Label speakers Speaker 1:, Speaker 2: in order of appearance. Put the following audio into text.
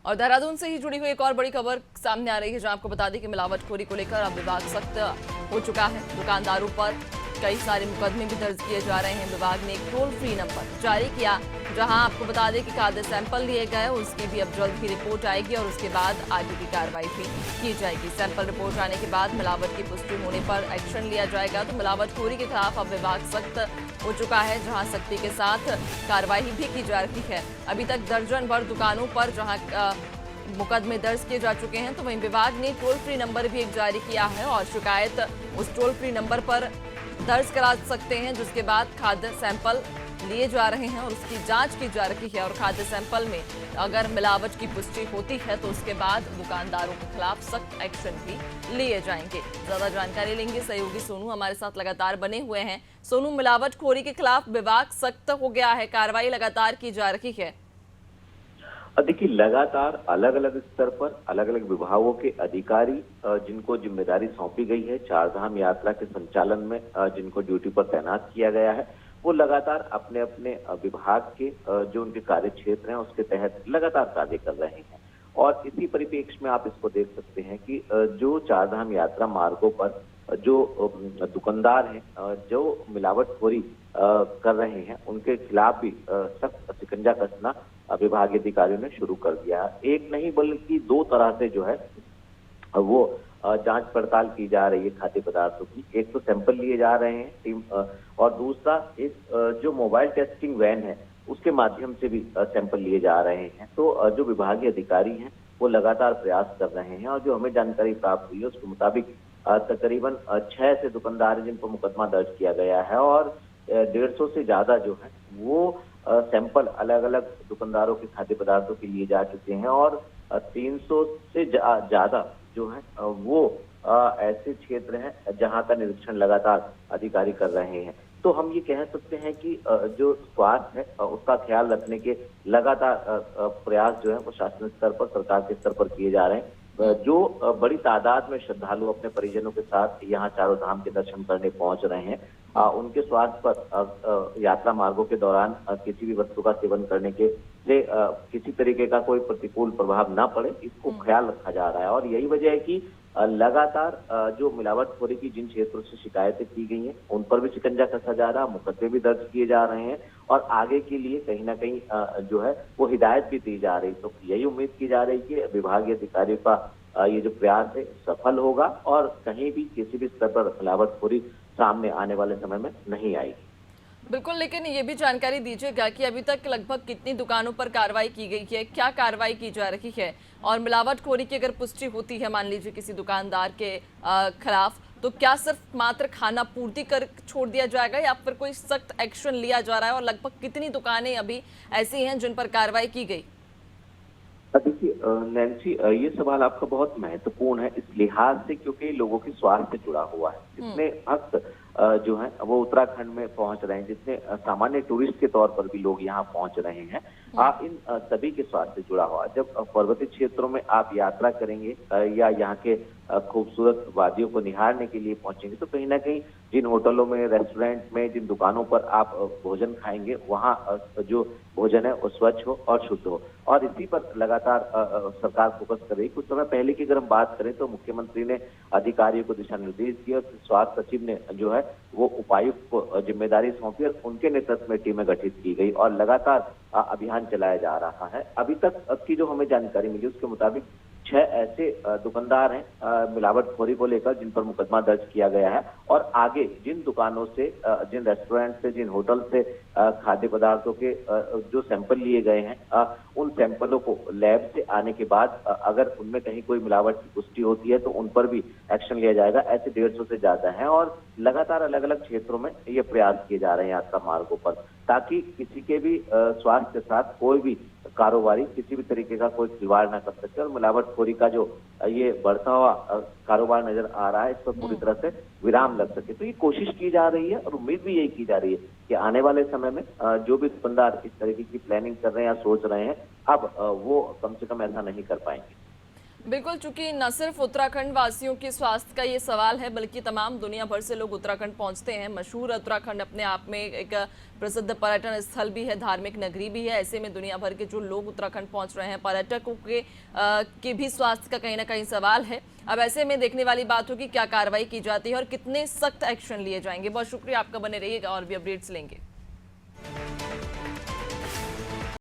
Speaker 1: और देहरादून से ही जुड़ी हुई एक और बड़ी खबर सामने आ रही है, जहां आपको बता दें कि मिलावटखोरी को लेकर अब विभाग सख्त हो चुका है। दुकानदारों पर कई सारे मुकदमे भी दर्ज किए जा रहे हैं। विभाग ने एक टोल फ्री नंबर जारी किया, जहां आपको बता दें कि खाद्य सैंपल लिए गए, उसकी भी अब जल्द ही रिपोर्ट आएगी और उसके बाद आगे की कार्रवाई भी की जाएगी। सैंपल रिपोर्ट आने के बाद मिलावट की पुष्टि होने पर एक्शन लिया जाएगा। तो मिलावटखोरी के खिलाफ अब विभाग सख्त हो चुका है, जहां सख्ती के साथ कार्रवाई भी की जा रही है। अभी तक दर्जन भर दुकानों पर जहां मुकदमे दर्ज किए जा चुके हैं, तो वहीं विभाग ने टोल फ्री नंबर भी एक जारी किया है और शिकायत उस टोल फ्री नंबर पर दर्ज करा सकते हैं, जिसके बाद खाद्य सैंपल लिए जा रहे हैं और उसकी जांच की जा रही है। और खाद्य सैंपल में अगर मिलावट की पुष्टि होती है तो उसके बाद दुकानदारों के खिलाफ सख्त एक्शन भी लिए जाएंगे। ज्यादा जानकारी लेंगे, सहयोगी सोनू हमारे साथ लगातार बने हुए हैं। सोनू, मिलावटखोरी के खिलाफ विभाग सख्त हो गया है, कार्रवाई लगातार की जा रही है।
Speaker 2: देखिए, लगातार अलग अलग स्तर पर अलग अलग विभागों के अधिकारी जिनको जिम्मेदारी सौंपी गई है, चारधाम यात्रा के संचालन में जिनको ड्यूटी पर तैनात किया गया है, वो लगातार अपने अपने विभाग के जो उनके कार्य क्षेत्र हैं उसके तहत लगातार कार्य कर रहे हैं। और इसी परिप्रेक्ष्य में आप इसको देख सकते हैं कि जो चारधाम यात्रा मार्गों पर जो दुकानदार हैं, जो मिलावटखोरी कर रहे हैं, उनके खिलाफ भी सख्त शिकंजा कसना विभागीय अधिकारियों ने शुरू कर दिया। एक नहीं बल्कि दो तरह से जो है वो जांच पड़ताल की जा रही है खाद्य पदार्थों की। एक तो सैंपल लिए जा रहे हैं टीम, और दूसरा एक जो मोबाइल टेस्टिंग वैन है उसके माध्यम से भी सैंपल लिए जा रहे हैं। तो जो विभागीय अधिकारी हैं वो लगातार प्रयास कर रहे हैं, और जो हमें जानकारी प्राप्त हुई है उसके मुताबिक तकरीबन 6 से दुकानदार जिन पर मुकदमा दर्ज किया गया है, और 150 से ज्यादा जो है वो सैंपल अलग अलग दुकानदारों के खाद्य पदार्थों के लिए जा चुके हैं। और 300 से ज्यादा जो है वो ऐसे क्षेत्र हैं जहां का निरीक्षण लगातार अधिकारी कर रहे हैं। तो हम ये कह सकते हैं कि जो स्वास्थ्य है उसका ख्याल रखने के लगातार प्रयास जो है वो शासन स्तर पर, सरकार के स्तर पर किए जा रहे हैं। जो बड़ी तादाद में श्रद्धालु अपने परिजनों के साथ यहाँ चारों धाम के दर्शन करने पहुंच रहे हैं, उनके स्वास्थ्य पर यात्रा मार्गों के दौरान किसी भी वस्तु का सेवन करने के से किसी तरीके का कोई प्रतिकूल प्रभाव ना पड़े, इसको ख्याल रखा जा रहा है। और यही वजह है कि लगातार जो मिलावटखोरी की जिन क्षेत्रों से शिकायतें की गई हैं उन पर भी शिकंजा कसा जा रहा है, मुकदमे भी दर्ज किए जा रहे हैं, और आगे के लिए कहीं ना कहीं जो है वो हिदायत भी दी जा रही। तो यही उम्मीद की जा रही है कि विभागीय अधिकारियों का ये जो प्रयास है सफल होगा और कहीं भी किसी भी स्तर पर मिलावटखोरी सामने आने वाले समय में नहीं आएगी।
Speaker 1: बिल्कुल, लेकिन ये भी जानकारी दीजिएगा कि अभी तक लगभग कितनी दुकानों पर कार्रवाई की गई है, क्या कार्रवाई की जा रही है, और मिलावटखोरी की अगर पुष्टि होती है मान लीजिए किसी दुकानदार के खिलाफ, तो क्या सिर्फ मात्र खाना पूर्ति कर छोड़ दिया जाएगा या फिर कोई सख्त एक्शन लिया जा रहा है, और लगभग कितनी दुकानें अभी ऐसी हैं जिन पर कार्रवाई की गई?
Speaker 2: देखिए नैन्सी, ये सवाल आपका बहुत महत्वपूर्ण है इस लिहाज से क्योंकि लोगों के स्वास्थ्य से जुड़ा हुआ है। जितने भक्त जो है वो उत्तराखंड में पहुंच रहे हैं, जितने सामान्य टूरिस्ट के तौर पर भी लोग यहाँ पहुंच रहे हैं, इन सभी के स्वास्थ्य से जुड़ा हुआ है। जब पर्वतीय क्षेत्रों में आप यात्रा करेंगे या यहाँ के खूबसूरत वादियों को निहारने के लिए पहुंचेंगे, तो कहीं ना कहीं जिन होटलों में, रेस्टोरेंट में, जिन दुकानों पर आप भोजन खाएंगे, वहाँ जो भोजन है वो स्वच्छ हो और शुद्ध हो। और इसी पर लगातार सरकार फोकस कर रही है। कुछ समय पहले की अगर हम बात करें तो मुख्यमंत्री ने अधिकारियों को दिशा निर्देश दिए और स्वास्थ्य सचिव ने जो है वो उपायुक्त को जिम्मेदारी सौंपी और उनके नेतृत्व में टीमें गठित की गई और लगातार अभियान चलाया जा रहा है। अभी तक की जो हमें जानकारी मिली उसके मुताबिक 6 ऐसे दुकानदार हैं मिलावटखोरी को लेकर जिन पर मुकदमा दर्ज किया गया है, और आगे जिन दुकानों से, जिन रेस्टोरेंट से, जिन होटल से खाद्य पदार्थों के जो सैंपल लिए गए हैं, उन सैंपलों को लैब से आने के बाद अगर उनमें कहीं कोई मिलावट की पुष्टि होती है तो उन पर भी एक्शन लिया जाएगा। ऐसे 150 से ज्यादा हैं और लगातार अलग अलग क्षेत्रों में ये प्रयास किए जा रहे हैं यात्रा मार्गों पर, ताकि किसी के भी स्वास्थ्य के साथ कोई भी कारोबारी किसी भी तरीके का कोई खिलवाड़ ना कर सके और मिलावटखोरी का जो ये बढ़ता हुआ कारोबार नजर आ रहा है इस पर पूरी तरह से विराम लग सके। तो ये कोशिश की जा रही है और उम्मीद भी यही की जा रही है कि आने वाले समय में जो भी दुकानदार इस तरीके की प्लानिंग कर रहे हैं या सोच रहे हैं, अब वो कम से कम ऐसा नहीं कर पाएंगे।
Speaker 1: बिल्कुल, चूंकि न सिर्फ उत्तराखंड वासियों के स्वास्थ्य का ये सवाल है, बल्कि तमाम दुनिया भर से लोग उत्तराखंड पहुंचते हैं। मशहूर उत्तराखंड अपने आप में एक प्रसिद्ध पर्यटन स्थल भी है, धार्मिक नगरी भी है। ऐसे में दुनिया भर के जो लोग उत्तराखंड पहुंच रहे हैं, पर्यटकों के भी स्वास्थ्य का कहीं ना कहीं सवाल है। अब ऐसे में देखने वाली बात होगी क्या कार्रवाई की जाती है और कितने सख्त एक्शन लिए जाएंगे। बहुत शुक्रिया आपका, बने रहिएगा और भी अपडेट्स लेंगे।